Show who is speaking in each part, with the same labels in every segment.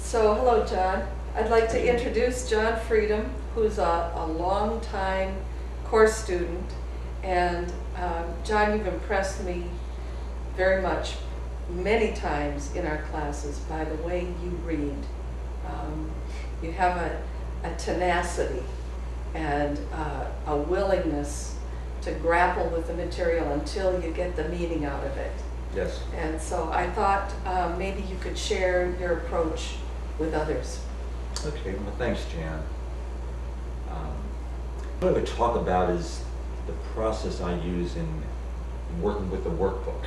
Speaker 1: So, hello, John. I'd like to introduce John Freedom, who's a long-time course student. And John, you've impressed me very much many times in our classes by the way you read. You have a tenacity and a willingness to grapple with the material until you get the meaning out of it.
Speaker 2: Yes.
Speaker 1: And so I thought maybe you could share your approach with others.
Speaker 2: Okay, well thanks, Jan. What I would talk about is the process I use in working with the workbook.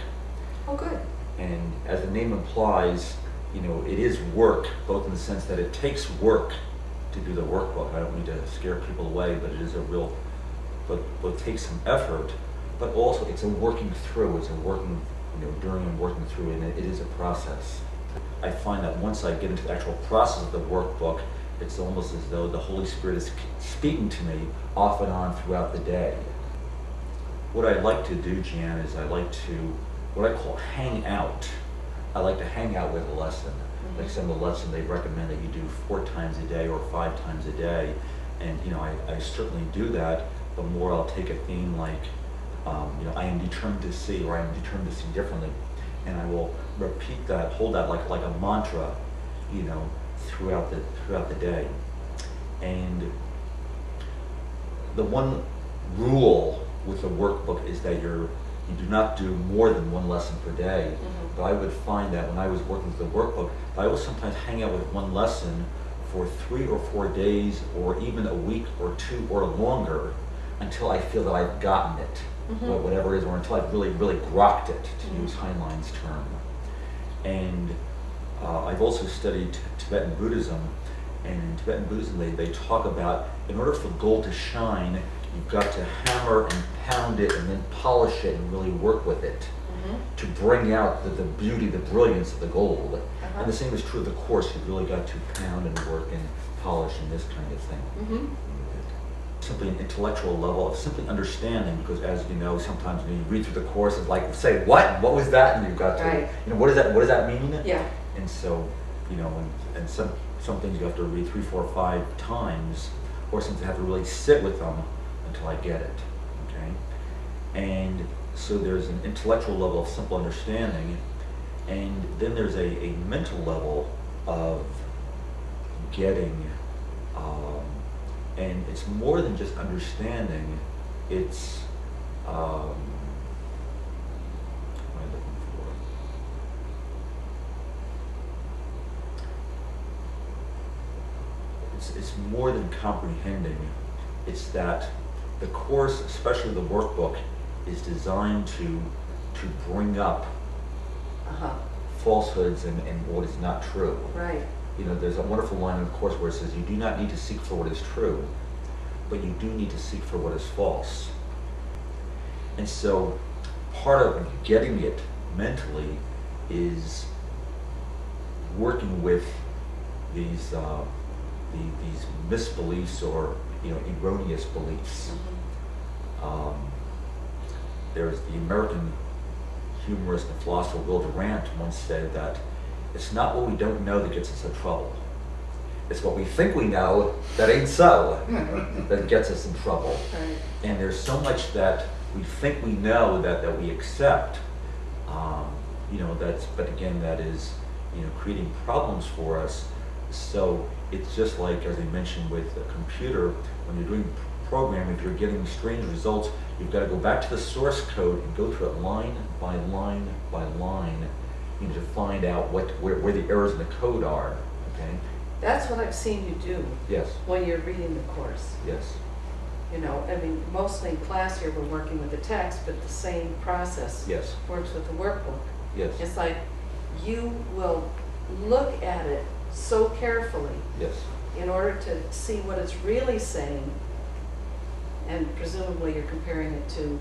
Speaker 1: Oh, good.
Speaker 2: And as the name implies, you know, it is work, both in the sense that it takes work to do the workbook. I don't mean to scare people away, but it is a real, but it takes some effort, but also it's a working through, it's a working, you know, during and working through, and it is a process. I find that once I get into the actual process of the workbook, it's almost as though the Holy Spirit is speaking to me off and on throughout the day. What I like to do, Jan, is I like to, what I call hang out. I like to hang out with a lesson. Mm-hmm. Like some of the lessons they recommend that you do 4 times a day or 5 times a day. And you know, I certainly do that, but more I'll take a theme like, you know, I am determined to see, or I am determined to see differently. And I will repeat that, hold that like a mantra, you know, throughout the day. And the one rule with the workbook is that you do not do more than 1 lesson per day. Mm-hmm. But I would find that when I was working with the workbook, I will sometimes hang out with 1 lesson for 3 or 4 days, or even a week or 2 or longer, until I feel that I've gotten it. Mm-hmm. Whatever it is, or until I've really grokked it, to use Heinlein's term. And I've also studied Tibetan Buddhism, and in Tibetan Buddhism they talk about, in order for gold to shine, you've got to hammer and pound it and then polish it and really work with it to bring out the beauty, the brilliance of the gold. And the same is true of the course. You've really got to pound and work and polish and this kind of thing. Simply an intellectual level of simply understanding, because as you know, sometimes when you read through the course, it's like, say, what was that? And you've got to, you know, what does that mean?
Speaker 1: Yeah.
Speaker 2: And so, you know, and some things you have to read 3, 4, 5 times, or something you have to really sit with them until I get it, okay? And so there's an intellectual level of simple understanding, and then there's a mental level of getting, and it's more than just understanding, it's, what am I looking for? It's more than comprehending. It's that the course, especially the workbook, is designed to bring up falsehoods and what is not true.
Speaker 1: Right.
Speaker 2: You know, there's a wonderful line in the course where it says, you do not need to seek for what is true, but you do need to seek for what is false. And so part of getting it mentally is working with these misbeliefs, or, you know, erroneous beliefs. There's the American humorist and philosopher Will Durant once said that it's not what we don't know that gets us in trouble. It's what we think we know that ain't so that gets us in trouble. Right. And there's so much that we think we know that we accept, you know, but again, that is, you know, creating problems for us. So it's just like, as I mentioned with a computer, when you're doing programming, if you're getting strange results, you've got to go back to the source code and go through it line by line by line, you know, to find out where the errors in the code are. Okay.
Speaker 1: That's what I've seen you do.
Speaker 2: Yes.
Speaker 1: When you're reading the course.
Speaker 2: Yes.
Speaker 1: You know, I mean, mostly in class here we're working with the text, but the same process works with the workbook.
Speaker 2: Yes.
Speaker 1: It's like you will look at it so carefully in order to see what it's really saying, and presumably you're comparing it to,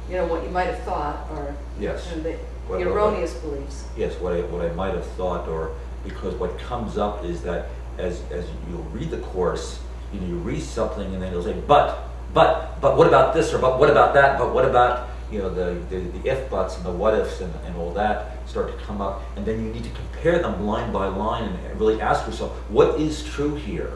Speaker 1: you know, what you might have thought, or the erroneous beliefs.
Speaker 2: Yes, what I might have thought, or because what comes up is that as you read the course, you know, you read something and then it'll say, but what about this, or but what about that, but what about, you know, the if buts and the what ifs and all that. start to come up, and then you need to compare them line by line and really ask yourself, what is true here?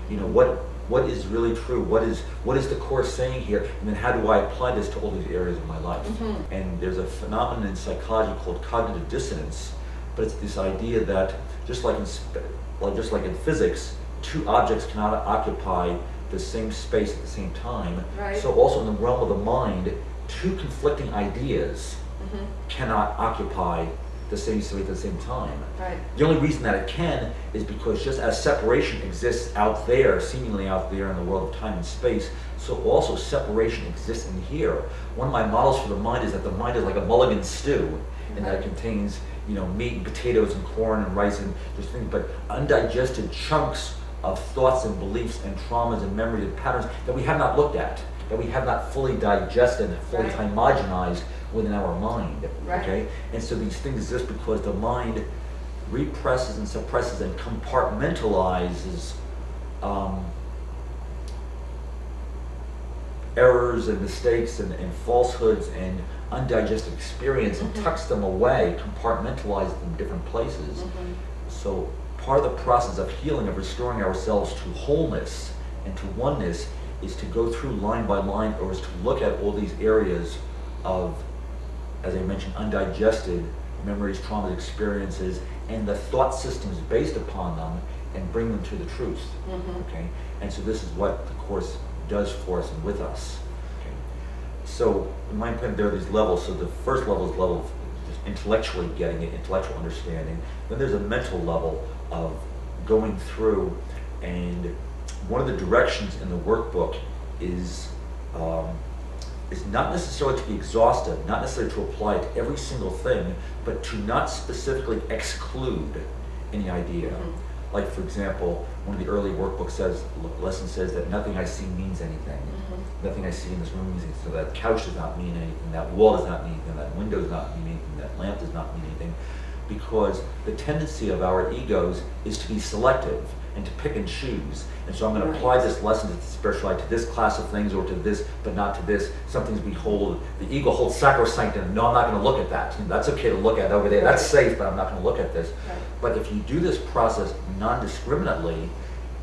Speaker 2: You know, what is really true? What is the Course saying here? And then how do I apply this to all these areas of my life?
Speaker 1: Mm-hmm.
Speaker 2: And there's a phenomenon in psychology called cognitive dissonance, but it's this idea that just like in physics, two objects cannot occupy the same space at the same time.
Speaker 1: Right.
Speaker 2: So also in the realm of the mind, two conflicting ideas
Speaker 1: Mm-hmm.
Speaker 2: cannot occupy the same space at the same time.
Speaker 1: Right.
Speaker 2: The only reason that it can is because just as separation exists out there, seemingly out there in the world of time and space, so also separation exists in here. One of my models for the mind is that the mind is like a mulligan stew, and that it contains, you know, meat and potatoes and corn and rice and just things, but undigested chunks of thoughts and beliefs and traumas and memories and patterns that we have not looked at, that we have not fully digested, fully
Speaker 1: Right.
Speaker 2: homogenized within our mind.
Speaker 1: Right.
Speaker 2: Okay? And so these things exist because the mind represses and suppresses and compartmentalizes errors and mistakes and falsehoods and undigested experience and tucks them away, compartmentalizes them in different places.
Speaker 1: Mm-hmm.
Speaker 2: So part of the process of healing, of restoring ourselves to wholeness and to oneness, is to go through line by line, or is to look at all these areas of, as I mentioned, undigested memories, traumas, experiences, and the thought systems based upon them, and bring them to the truth.
Speaker 1: Mm-hmm.
Speaker 2: Okay? And so this is what the Course does for us and with us. Okay? So in my opinion, there are these levels. So the first level is level of just intellectually getting it, intellectual understanding. Then there's a mental level of going through, and one of the directions in the workbook is not necessarily to be exhaustive, not necessarily to apply it to every single thing, but to not specifically exclude any idea.
Speaker 1: Mm-hmm.
Speaker 2: Like, for example, one of the early workbook lesson says that nothing I see means anything.
Speaker 1: Mm-hmm.
Speaker 2: Nothing I see in this room means anything. So that couch does not mean anything, that wall does not mean anything, that window does not mean anything, that lamp does not mean anything. Because the tendency of our egos is to be selective and to pick and choose. And so I'm going to apply this lesson to spirituality, to this class of things, or to this, but not to this. Some things we hold, the ego holds sacrosanct, and no, I'm not going to look at that. That's okay to look at over there. That's safe, but I'm not going to look at this.
Speaker 1: Right.
Speaker 2: But if you do this process non-discriminately,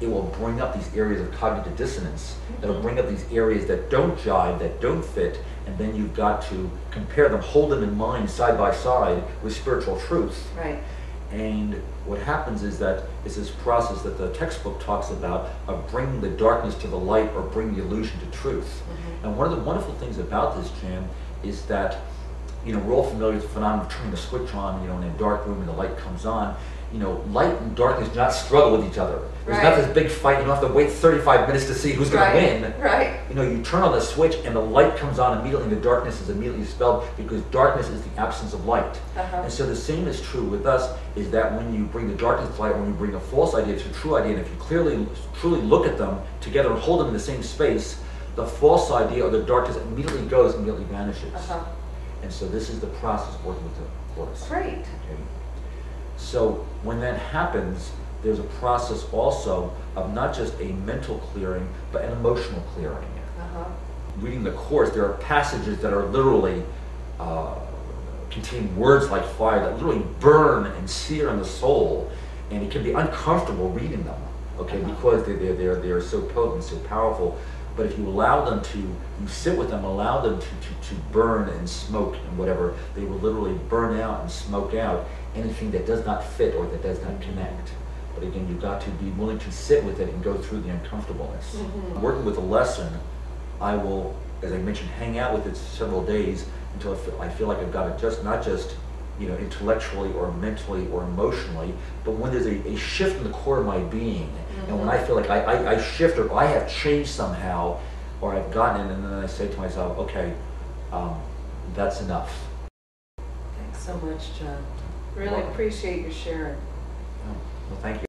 Speaker 2: it will bring up these areas of cognitive dissonance. It'll bring up these areas that don't jive, that don't fit, and then you've got to compare them, hold them in mind side by side with spiritual truth.
Speaker 1: Right.
Speaker 2: And what happens is that it's this process that the textbook talks about of bringing the darkness to the light, or bringing the illusion to truth.
Speaker 1: Mm-hmm.
Speaker 2: And one of the wonderful things about this, Jan, is that, you know, we're all familiar with the phenomenon of turning the switch on, you know, in a dark room and the light comes on. You know, light and darkness do not struggle with each other. There's not this big fight. You don't have to wait 35 minutes to see who's going to win.
Speaker 1: Right.
Speaker 2: You know, you turn on the switch and the light comes on immediately, and the darkness is immediately dispelled, because darkness is the absence of light.
Speaker 1: Uh-huh.
Speaker 2: And so the same is true with us, is that when you bring the darkness to light, when you bring a false idea to a true idea, and if you truly look at them together and hold them in the same space, the false idea or the darkness immediately vanishes.
Speaker 1: Uh-huh.
Speaker 2: And so this is the process of working with the Course.
Speaker 1: Great.
Speaker 2: Okay. So when that happens, there's a process also of not just a mental clearing, but an emotional clearing.
Speaker 1: Uh-huh.
Speaker 2: Reading the Course, there are passages that are literally contain words like fire that literally burn and sear in the soul, and it can be uncomfortable reading them, okay, because they're so potent, so powerful. But if you allow them to, you sit with them, allow them to burn and smoke and whatever, they will literally burn out and smoke out anything that does not fit or that does not connect. But again, you've got to be willing to sit with it and go through the uncomfortableness.
Speaker 1: Mm-hmm.
Speaker 2: Working with a lesson, I will, as I mentioned, hang out with it several days until I feel like I've got it just, not just, you know, intellectually or mentally or emotionally, but when there's a shift in the core of my being, and when I feel like I shift, or I have changed somehow, or I've gotten it, and then I say to myself, okay, that's enough.
Speaker 1: Thanks so much, John. Really
Speaker 2: Welcome.
Speaker 1: appreciate your sharing.
Speaker 2: Well, thank you.